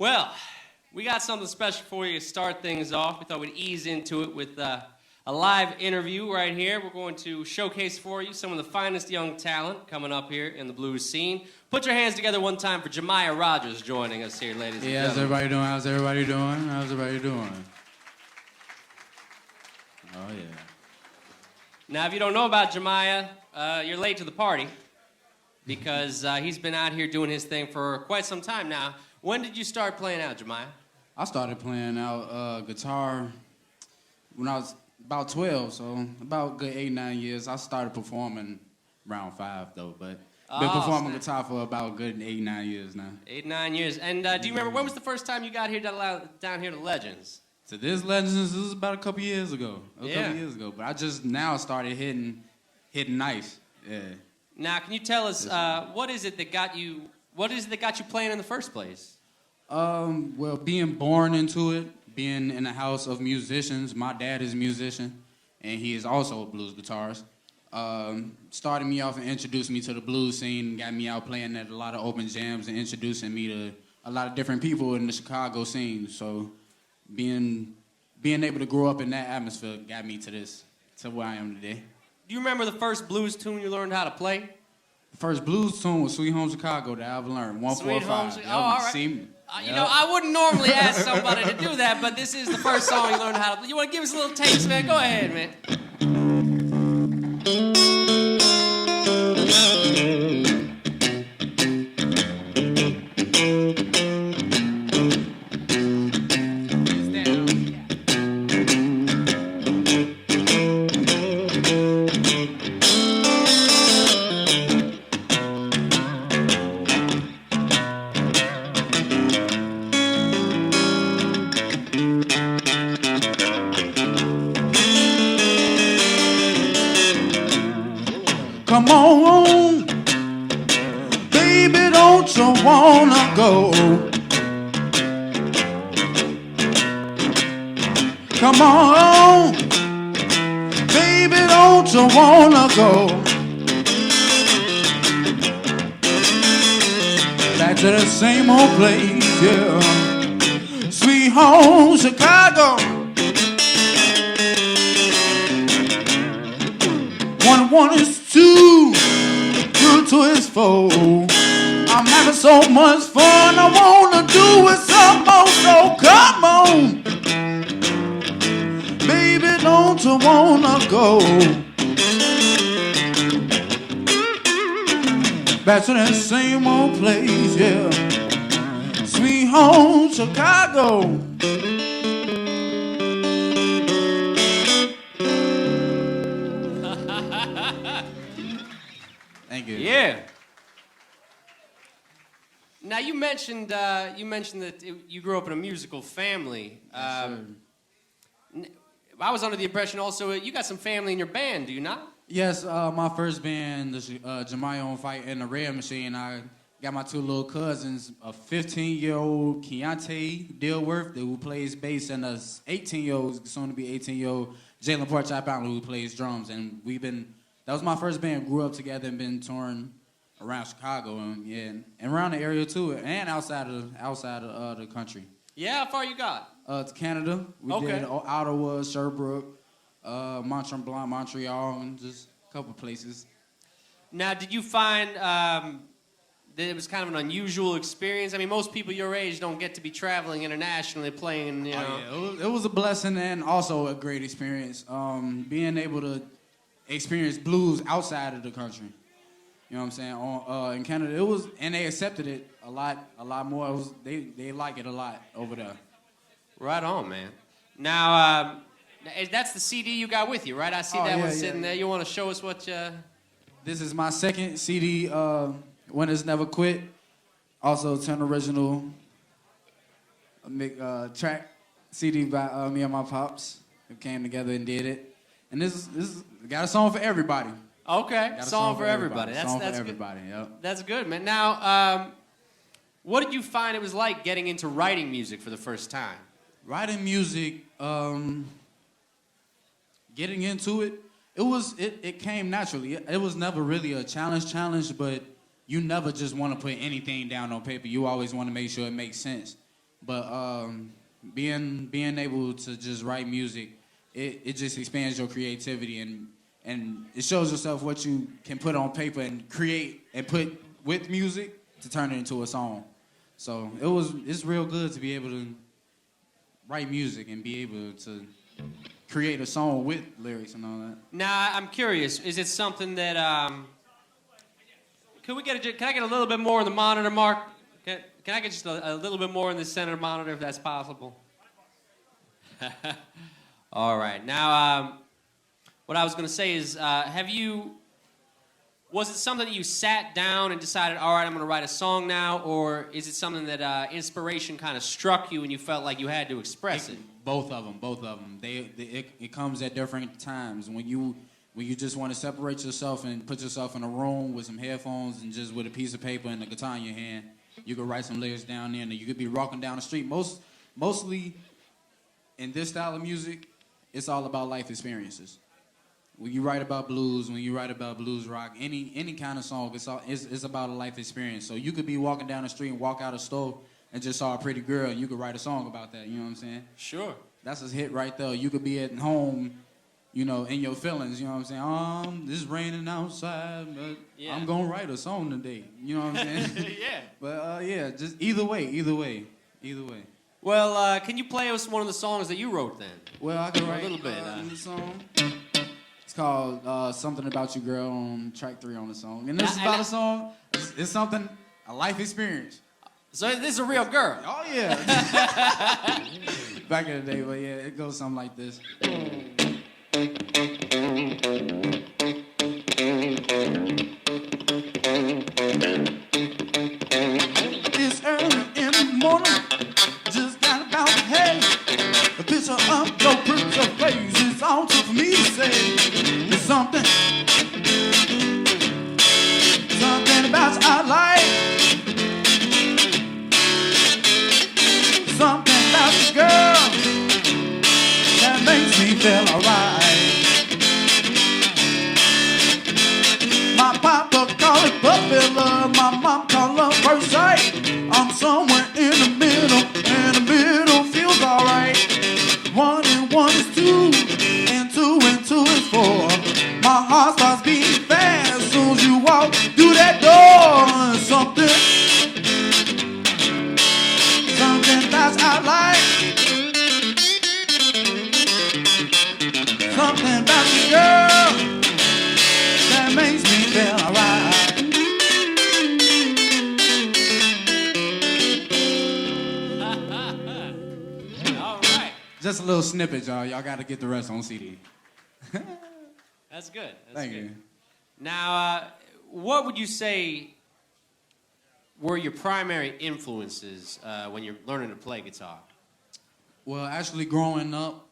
Well, we got something special for you to start things off. We thought we'd ease into it with a live interview right here. We're going to showcase for you some of the finest young talent coming up here in the blues scene. Put your hands together one time for Jamiah Rogers joining us here, ladies and gentlemen. How's everybody doing? How's everybody doing? How's everybody doing? Oh, yeah. Now, if you don't know about Jamiah, you're late to the party because he's been out here doing his thing for quite some time now. When did you start playing out, Jamiah? I started playing out guitar when I was about 12, so about good 8-9 years. I started performing around 5, though, but been performing guitar for about good 8-9 years now. 8-9 years. And do you remember when was the first time you got here down here to Legends? To this Legends, this was about a couple years ago. But I just now started hitting nice. Yeah. Now, can you tell us what is it that got you playing in the first place? Well, being born into it, being in a house of musicians. My dad is a musician, and he is also a blues guitarist. Started me off and introduced me to the blues scene, got me out playing at a lot of open jams and introducing me to a lot of different people in the Chicago scene. So being able to grow up in that atmosphere got me to where I am today. Do you remember the first blues tune you learned how to play? The first blues tune was Sweet Home Chicago that I've learned, 145. Oh, all right. You know, I wouldn't normally ask somebody to do that, but this is the first song you learned how to play. You want to give us a little taste, man? Go ahead, man. Come on, baby, don't you wanna go? Come on, baby, don't you wanna go? Back to the same old place, yeah. Sweet home, Chicago. One is too good to his foe. I'm having so much fun, I wanna do it some more. So come on, baby, don't you wanna go? Back to that same old place, yeah. Sweet home, Chicago. Thank you. Yeah. Now you mentioned that you grew up in a musical family. Yes, I was under the impression also you got some family in your band, do you not? Yes, my first band, the Jamiah on Fight and the Red Machine. I got my 2 little cousins, a 15-year-old Keontae Dilworth who plays bass, and a 18-year-old, soon to be 18-year-old Jalen Porchop Allen who plays drums, and that was my first band. Grew up together and been touring around Chicago and around the area too, and outside of the country. Yeah, how far you got? To Canada. We did Ottawa, Sherbrooke, Mont-Tremblant, Montreal, and just a couple places. Now, did you find that it was kind of an unusual experience? I mean, most people your age don't get to be traveling internationally playing, you know. Oh, yeah. It was a blessing and also a great experience. Being able to experience blues outside of the country. You know what I'm saying? In Canada, and they accepted it a lot more. They like it a lot over there. Right on, man. Now, that's the CD you got with you, right? I see that one sitting there. You want to show us what you... This is my second CD, Winners Never Quit. Also, 10 original track CD by me and my pops who came together and did it. And this got a song for everybody. Okay, song for everybody. That's for everybody, yep. That's good, man. Now, what did you find it was like getting into writing music for the first time? Writing music, getting into it, it came naturally. It was never really a challenge, but you never just want to put anything down on paper. You always want to make sure it makes sense. But being able to just write music, it just expands your creativity and it shows yourself what you can put on paper and create and put with music to turn it into a song. So it's real good to be able to write music and be able to create a song with lyrics and all that. Now, I'm curious. Is it something that can I get a little bit more in the monitor, Mark? Can I get just a little bit more in the center monitor, if that's possible? All right. Now, what I was going to say is, was it something that you sat down and decided, all right, I'm going to write a song now, or is it something that inspiration kind of struck you and you felt like you had to express it? Both of them. It comes at different times. When you just want to separate yourself and put yourself in a room with some headphones and just with a piece of paper and a guitar in your hand, you could write some lyrics down there, and you could be walking down the street. Mostly in this style of music, it's all about life experiences. When you write about blues, when you write about blues rock, any kind of song, it's about a life experience. So you could be walking down the street and walk out a store and just saw a pretty girl, and you could write a song about that. You know what I'm saying? Sure. That's a hit right there. You could be at home, you know, in your feelings. You know what I'm saying? It's raining outside, but yeah, I'm gonna write a song today. You know what I'm saying? Yeah. But yeah, just either way. Well, can you play us one of the songs that you wrote then? Well, I can write a little bit. The song. It's called Something About You, Girl, on track 3 on the song. And this is about a song. It's something, a life experience. So this is a real girl. Oh, yeah. Back in the day, but yeah, it goes something like this. It's early in the morning, just got about the head. A picture of your pretty face is all for me to say. It's something about you I like. Something about you, girl, that makes me feel alright. My papa call it puppy love, my mom call love first sight. I'm somewhere in the middle, and the middle feels alright. 1 and 1 is 2, and 2 and 2 is 4. My heart starts beating fast as soon as you walk through that door. Something that I like. Something about you, girl, that makes me feel alright. All right. Just a little snippet, y'all. Y'all got to get the rest on CD. That's good. Thank you. Now, what would you say were your primary influences when you're learning to play guitar? Well, actually, growing up,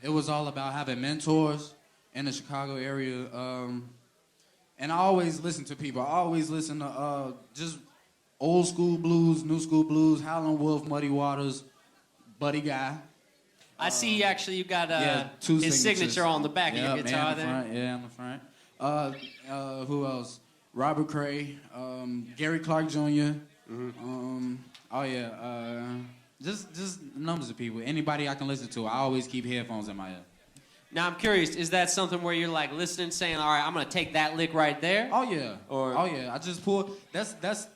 it was all about having mentors in the Chicago area. And I always listen to people. I always listen to just old school blues, new school blues, Howlin' Wolf, Muddy Waters, Buddy Guy. I see actually you got his signature on the back of your guitar there. Front, yeah, on the front. Who else? Robert Cray, Gary Clark Jr. Mm-hmm. Just numbers of people. Anybody I can listen to. I always keep headphones in my ear. Now I'm curious, is that something where you're like listening, saying, "All right, I'm gonna take that lick right there"? Oh yeah. I just pull. That's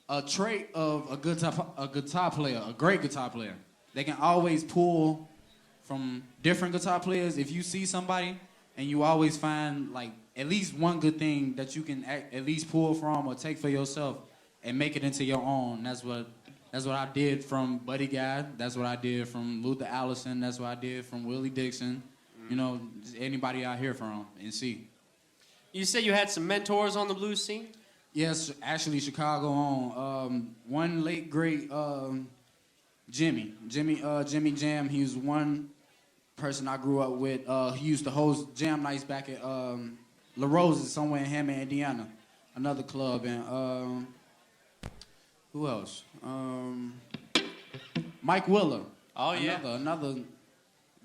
a trait of a guitar player, a great guitar player. They can always pull from different guitar players. If you see somebody and you always find like at least one good thing that you can at least pull from or take for yourself and make it into your own. That's what I did from Buddy Guy. That's what I did from Luther Allison. That's what I did from Willie Dixon. You know, just anybody I hear from and see. You said you had some mentors on the blues scene? Yes, actually Chicago on. One late great Jimmy Jam. He was one person I grew up with. He used to host jam nights back at La Rose's somewhere in Hammond, Indiana, another club. And who else? Mike Willer. Oh yeah, another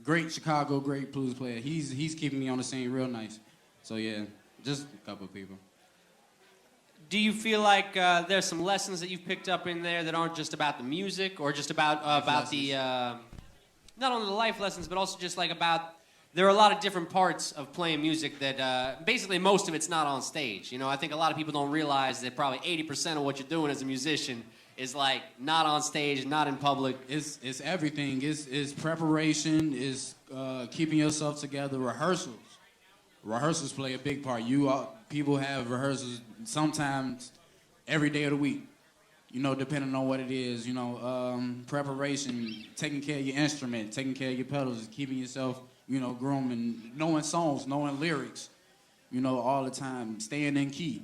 great Chicago blues player. He's keeping me on the scene real nice. So yeah, just a couple of people. Do you feel like there's some lessons that you've picked up in there that aren't just about the music, or just about the not only the life lessons, but also just like about there are a lot of different parts of playing music that basically most of it's not on stage. You know, I think a lot of people don't realize that probably 80% of what you're doing as a musician is like not on stage, not in public. It's everything. It's preparation. It's keeping yourself together. Rehearsals play a big part. People have rehearsals sometimes every day of the week. You know, depending on what it is. You know, preparation, taking care of your instrument, taking care of your pedals, keeping yourself, you know, grooming, knowing songs, knowing lyrics. You know, all the time, staying in key.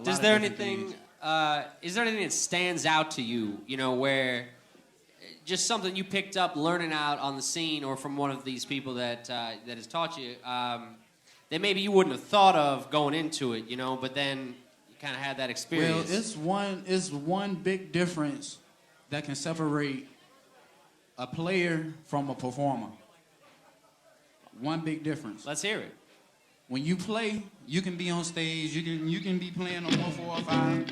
Is there anything that stands out to you? You know, where just something you picked up learning out on the scene, or from one of these people that has taught you, that maybe you wouldn't have thought of going into it, you know, but then you kind of had that experience. Well, it's one big difference that can separate a player from a performer. One big difference. Let's hear it. When you play, you can be on stage. You can be playing on 1, 4, or 5.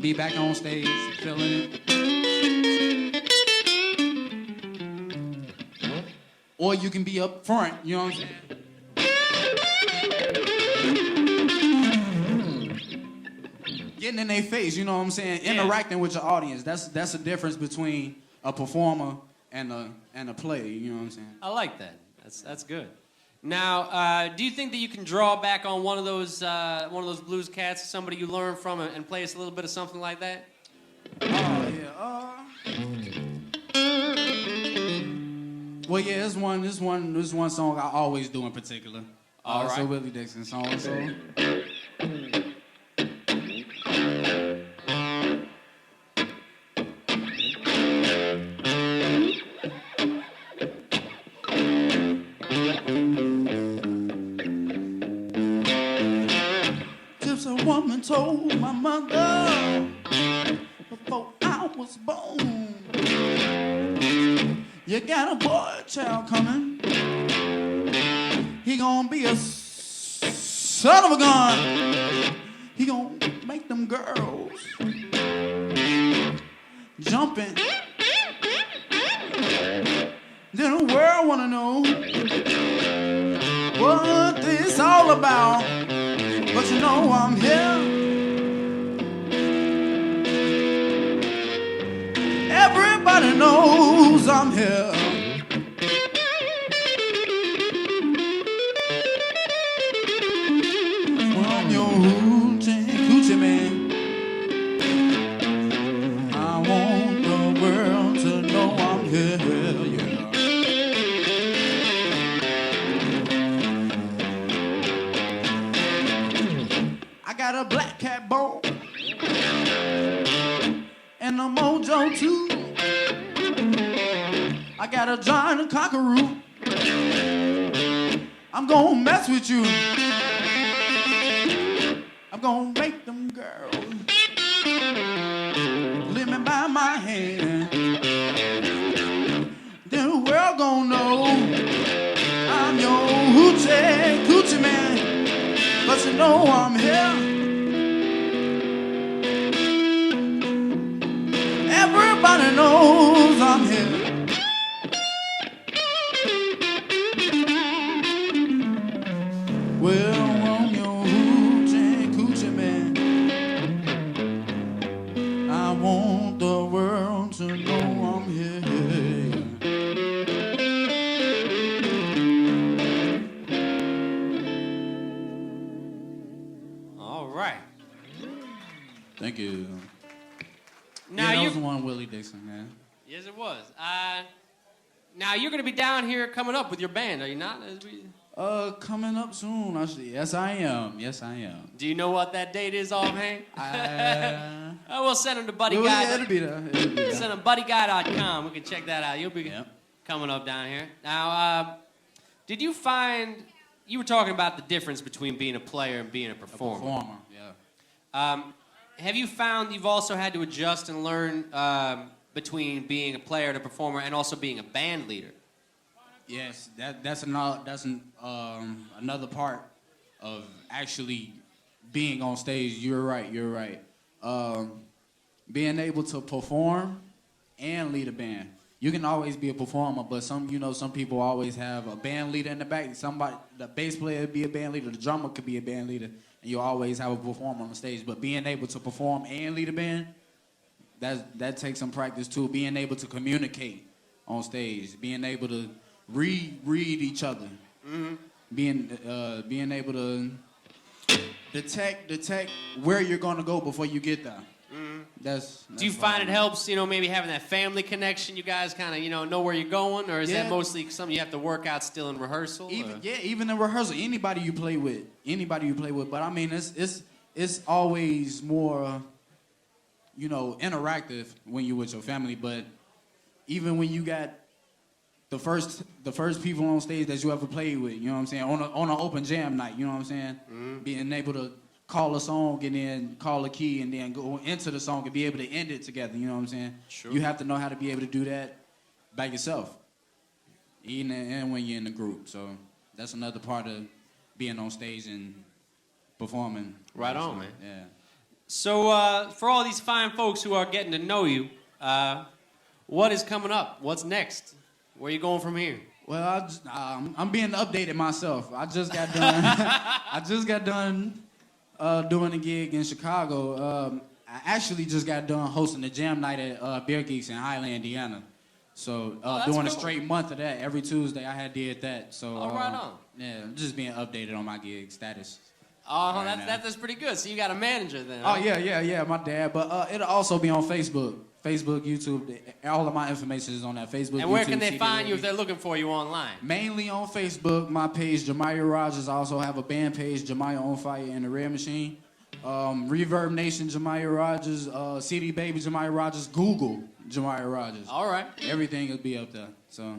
Be back on stage, feeling it. Or you can be up front, you know what I'm saying? Getting in their face, you know what I'm saying? Yeah. Interacting with your audience. That's the difference between a performer and a player, you know what I'm saying? I like that. That's good. Now, do you think that you can draw back on one of those blues cats, somebody you learned from, and play us a little bit of something like that? Oh, yeah. Well, yeah, there's one song I always do in particular. All It's a right. Willie Dixon song. So. Just a woman told my mother before I was born, you got a boy child coming. He gonna be a son of a gun. He gonna make them girls jumping. Then the world wanna know what this all about. But you know I'm here. Everybody knows I'm here. I'm your hoochie coochie man. I want the world to know I'm here, yeah. I got a black cat bone and a mojo too. I got a giant cockaroo. I'm gonna mess with you. I'm gonna make them girls leave me by my hand. Then the world gonna know I'm your hoochie coochie man. But you know I'm here. Everybody knows I'm here. Well, I'm your hoochie coochie man. I want the world to know I'm here. All right. Thank you. Now that you. was one Willie Dixon, man. Yes, it was. Now you're going to be down here coming up with your band, are you not? Coming up soon. Yes, I am. Yes, I am. Do you know what that date is, offhand? We'll send them to Buddy Well, Guy. yeah, it'll be there. Send them buddyguy.com. We can check that out. You'll be Yep. coming up down here. Now, did you find you were talking about the difference between being a player and being a performer? Yeah. Have you found you've also had to adjust and learn between being a player and a performer, and also being a band leader? Yes, that's another part of actually being on stage. You're right. Being able to perform and lead a band. You can always be a performer, but some people always have a band leader in the back. The bass player would be a band leader, the drummer could be a band leader, and you always have a performer on the stage. But being able to perform and lead a band, that takes some practice too. Being able to communicate on stage, being able to read each other, being able to detect where you're gonna go before you get there. That's Do you find it helps, maybe having that family connection? You guys kind of, know where you're going, or is that mostly something you have to work out still in rehearsal? Even in rehearsal, anybody you play with. But I mean, it's always more, interactive when you're with your family. But even when you got the first people on stage that you ever played with, you know what I'm saying, on an open jam night, you know what I'm saying, being able to call a song and then call a key and then go into the song and be able to end it together, you know what I'm saying? Sure. You have to know how to be able to do that by yourself, even and when you're in a group. So that's another part of being on stage and performing. Right on, man. Yeah. So for all these fine folks who are getting to know you, what is coming up? What's next? Where are you going from here? Well, I'm being updated myself. I just got done. Doing a gig in Chicago. I actually just got done hosting a jam night at Beer Geeks in Highland, Indiana. So doing a straight month of that. Every Tuesday I had did that. So right on. Yeah, I'm just being updated on my gig status. Oh, that's pretty good. So you got a manager then? Oh, yeah, my dad. But it'll also be on Facebook, YouTube. All of my information is on that Facebook. And where YouTube, can they CD find you if they're looking for you online? Mainly on Facebook. My page, Jamiah Rogers. I also have a band page, Jamiah on Fire and the Red Machine. Reverb Nation, Jamiah Rogers. CD Baby, Jamiah Rogers. Google Jamiah Rogers. All right. Everything will be up there. So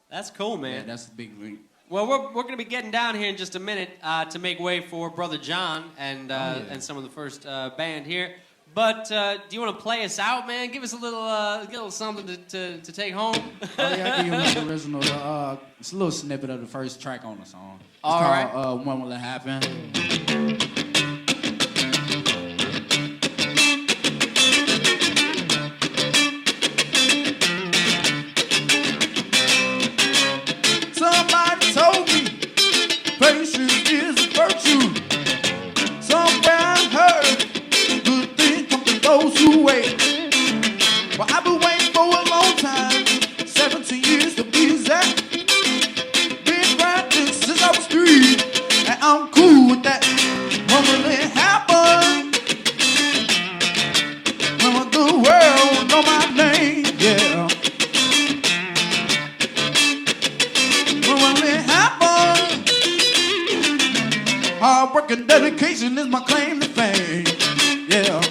that's cool, man. Yeah, that's a big link. Well, we're going to be getting down here in just a minute to make way for Brother John and some of the first band here. But do you want to play us out, man? Give us a little something to take home. I'll give you an original. It's a little snippet of the first track on the song. It's All right. called When Will It Happen? Somebody told me patience is a virtue. Somewhere I heard good things come to those who wait. Well, I've been waiting for a long time, 17 years to be exact. Been grinding since I was 3, and I'm cool with that. When will it happen? When will the world know my name? Yeah. Hard work and dedication is my claim to fame. Yeah.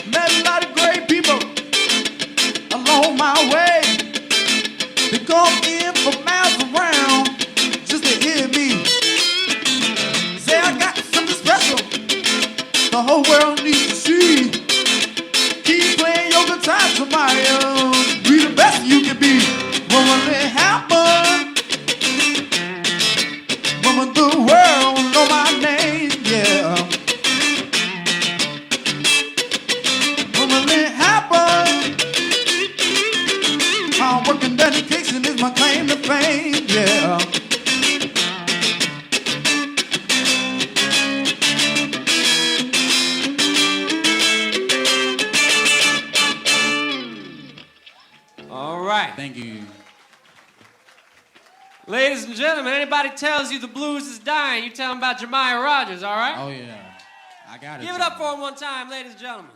Met a lot of great people along my way. They come in from miles around just to hear me say I got something special the whole world needs to see. Keep playing your guitar, Jamiah. Be the best you can be. When will it happen? When the world know my name, yeah. When will it happen? Hard work and dedication is my claim to fame, yeah. All right. Thank you. Ladies and gentlemen, anybody tells you the blues is dying, you tell them about Jamiah Rogers, all right? Oh, yeah. I got it. Give it up for him one time, ladies and gentlemen.